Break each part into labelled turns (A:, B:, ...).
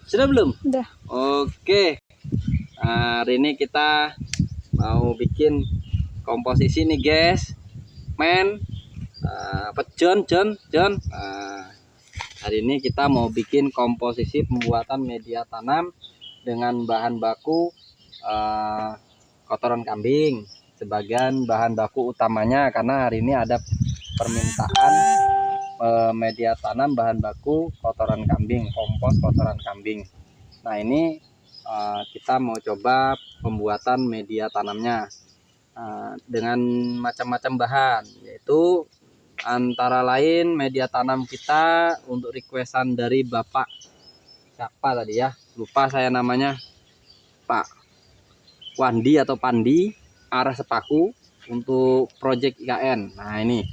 A: Sudah belum?
B: Udah.
A: Oke. Hari ini kita mau bikin komposisi nih guys. John. Hari ini kita mau bikin komposisi pembuatan media tanam dengan bahan baku kotoran kambing sebagian bahan baku utamanya, karena hari ini ada permintaan media tanam bahan baku kotoran kambing, kompos kotoran kambing. Nah ini kita mau coba pembuatan media tanamnya dengan macam-macam bahan, yaitu antara lain media tanam kita untuk requestan dari Bapak siapa tadi ya, lupa saya namanya, Pak Wandi atau Pandi arah Sepaku untuk project IKN. Nah ini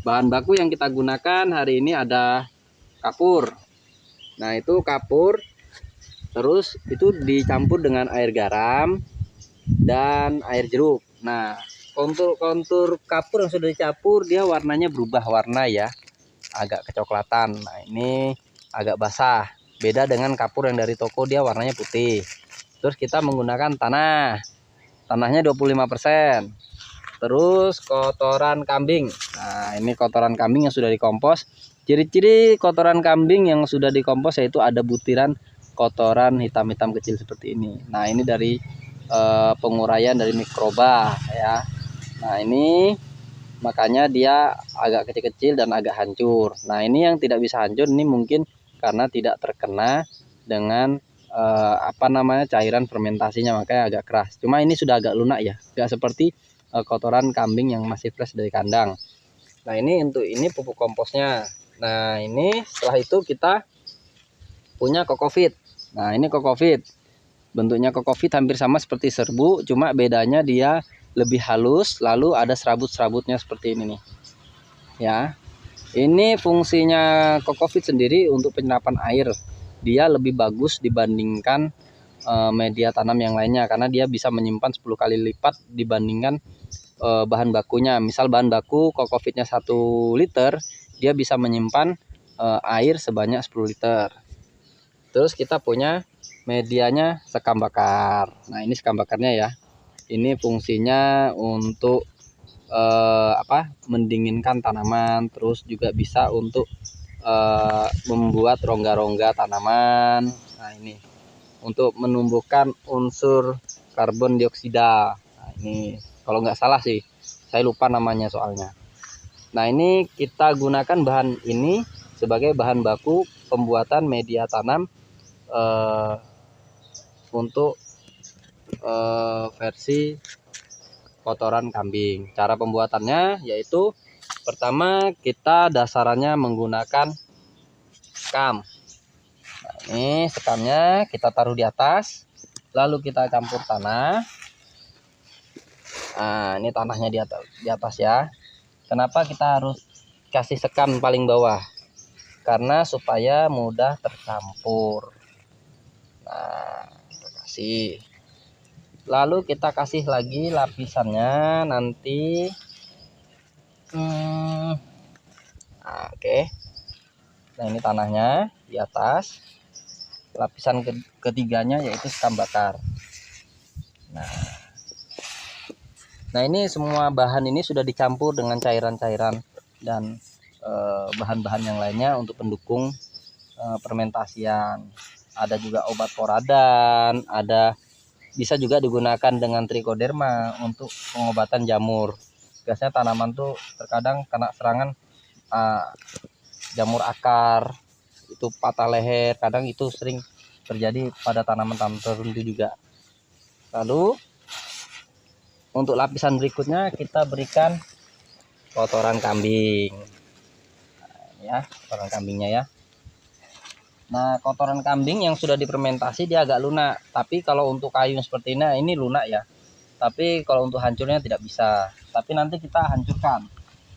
A: bahan baku yang kita gunakan hari ini ada kapur. Nah itu kapur, terus itu dicampur dengan air garam dan air jeruk. Nah kontur kapur yang sudah dicampur dia warnanya berubah warna ya, agak kecoklatan. Nah ini agak basah, beda dengan kapur yang dari toko, dia warnanya putih. Terus kita menggunakan tanahnya 25%. Terus kotoran kambing. Nah ini kotoran kambing yang sudah dikompos. Ciri-ciri kotoran kambing yang sudah dikompos yaitu ada butiran kotoran hitam-hitam kecil seperti ini. Nah ini dari penguraian dari mikroba ya. Nah ini makanya dia agak kecil-kecil dan agak hancur. Nah ini yang tidak bisa hancur ini mungkin karena tidak terkena dengan cairan fermentasinya, makanya agak keras. Cuma ini sudah agak lunak ya, nggak seperti kotoran kambing yang masih fresh dari kandang. Nah ini untuk ini pupuk komposnya. Nah ini setelah itu kita punya kokopit. Nah ini kokopit, bentuknya kokopit hampir sama seperti serbu, cuma bedanya dia lebih halus, lalu ada serabut-serabutnya seperti ini nih ya. Ini fungsinya kokopit sendiri untuk penyerapan air, dia lebih bagus dibandingkan media tanam yang lainnya karena dia bisa menyimpan 10 kali lipat dibandingkan bahan bakunya. Misal bahan baku kokopitnya 1 liter, dia bisa menyimpan air sebanyak 10 liter. Terus kita punya medianya sekam bakar. Nah ini sekam bakarnya ya, ini fungsinya untuk mendinginkan tanaman, terus juga bisa untuk membuat rongga-rongga tanaman. Nah ini untuk menumbuhkan unsur karbon dioksida. Nah ini kalau nggak salah sih, saya lupa namanya soalnya. Nah ini kita gunakan bahan ini sebagai bahan baku pembuatan media tanam untuk versi kotoran kambing. Cara pembuatannya yaitu pertama kita dasarannya menggunakan sekam. Nah, ini sekamnya kita taruh di atas, lalu kita campur tanah. Nah ini tanahnya di atas ya. Kenapa kita harus kasih sekam paling bawah? Karena supaya mudah tercampur. Nah kita kasih, lalu kita kasih lagi lapisannya nanti. Oke. Nah ini tanahnya di atas, lapisan ketiganya yaitu sekam bakar. Nah ini semua bahan ini sudah dicampur dengan cairan-cairan dan bahan-bahan yang lainnya untuk pendukung fermentasian. Ada juga obat poradan, ada bisa juga digunakan dengan trichoderma untuk pengobatan jamur. Biasanya tanaman tuh terkadang kena serangan jamur akar, itu patah leher, kadang itu sering terjadi pada tanaman-tanaman tertentu juga. Lalu untuk lapisan berikutnya kita berikan kotoran kambing. Nah, ya, kotoran kambingnya ya. Nah, kotoran kambing yang sudah difermentasi dia agak lunak, tapi kalau untuk kayu seperti ini lunak ya. Tapi kalau untuk hancurnya tidak bisa. Tapi nanti kita hancurkan.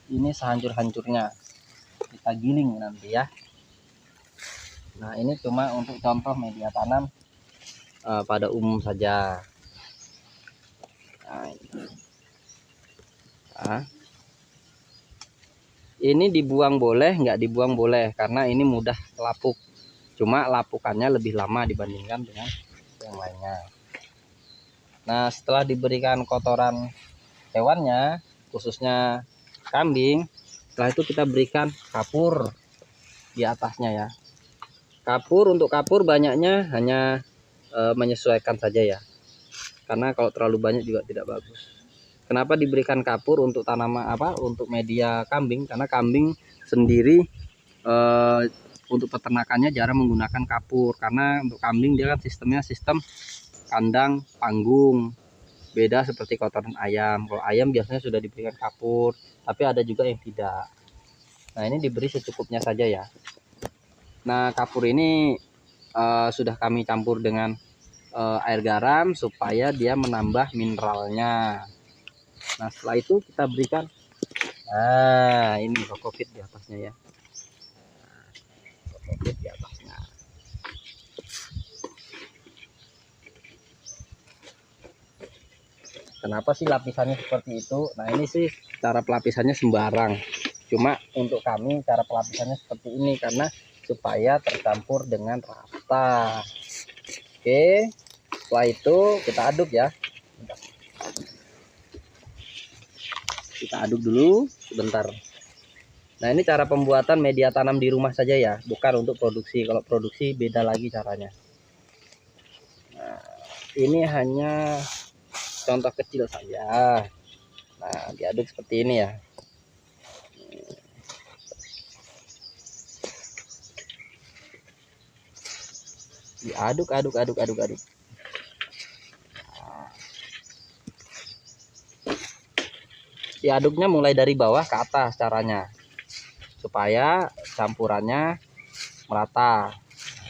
A: Ini sehancur-hancurnya. Kita giling nanti ya. Nah, ini cuma untuk contoh media tanam pada umum saja. Nah, ini dibuang boleh, nggak dibuang boleh, karena ini mudah lapuk. cuma lapukannya lebih lama dibandingkan dengan yang lainnya. Nah, setelah diberikan kotoran hewannya, khususnya kambing, setelah itu kita berikan kapur di atasnya ya. Kapur, untuk kapur banyaknya hanya menyesuaikan saja ya, karena kalau terlalu banyak juga tidak bagus. Kenapa diberikan kapur untuk tanaman untuk media kambing? Karena kambing sendiri untuk peternakannya jarang menggunakan kapur, karena untuk kambing dia kan sistemnya sistem kandang panggung, beda seperti kotoran ayam. Kalau ayam biasanya sudah diberikan kapur, tapi ada juga yang tidak. Nah, ini diberi secukupnya saja ya. Nah, kapur ini sudah kami campur dengan air garam supaya dia menambah mineralnya. Nah, setelah itu kita berikan, nah ini kokopit di atasnya ya, kokopit di atasnya. Kenapa sih lapisannya seperti itu? Nah, ini sih cara pelapisannya sembarang, cuma untuk kami cara pelapisannya seperti ini karena supaya tercampur dengan rata. Oke, setelah itu kita aduk ya, kita aduk dulu sebentar. Nah, ini cara pembuatan media tanam di rumah saja ya, bukan untuk produksi. Kalau produksi beda lagi caranya. Nah, ini hanya contoh kecil saja. Nah, diaduk seperti ini ya. Diaduk, aduk. Diaduknya mulai dari bawah ke atas caranya, supaya campurannya merata.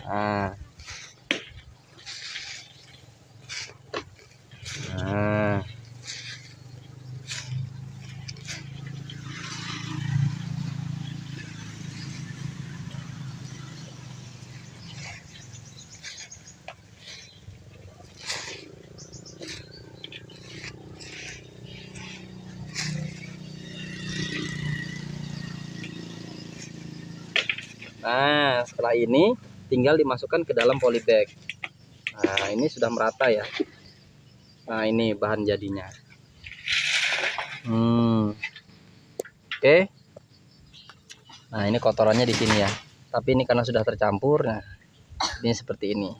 A: Nah, nah, setelah ini tinggal dimasukkan ke dalam polybag. Nah, ini sudah merata ya. Nah, ini bahan jadinya. Oke. Nah, ini kotorannya di sini ya. Tapi ini karena sudah tercampur, nah ini seperti ini.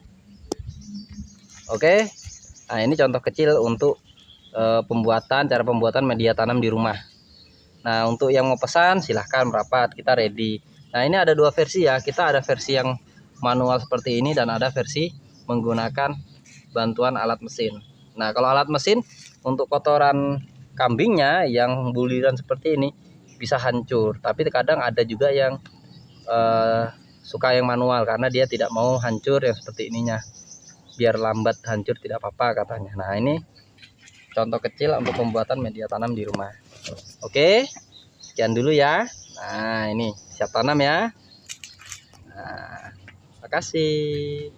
A: Oke. Nah, ini contoh kecil untuk cara pembuatan media tanam di rumah. Nah, untuk yang mau pesan silahkan merapat, kita ready. Nah, ini ada dua versi ya. Kita ada versi yang manual seperti ini dan ada versi menggunakan bantuan alat mesin. Nah, kalau alat mesin untuk kotoran kambingnya yang buliran seperti ini bisa hancur, tapi kadang ada juga yang suka yang manual karena dia tidak mau hancur yang seperti ininya, biar lambat hancur tidak apa-apa katanya. Nah, ini contoh kecil untuk pembuatan media tanam di rumah. Oke, sekian dulu ya. Nah, ini siap tanam ya. Nah, makasih.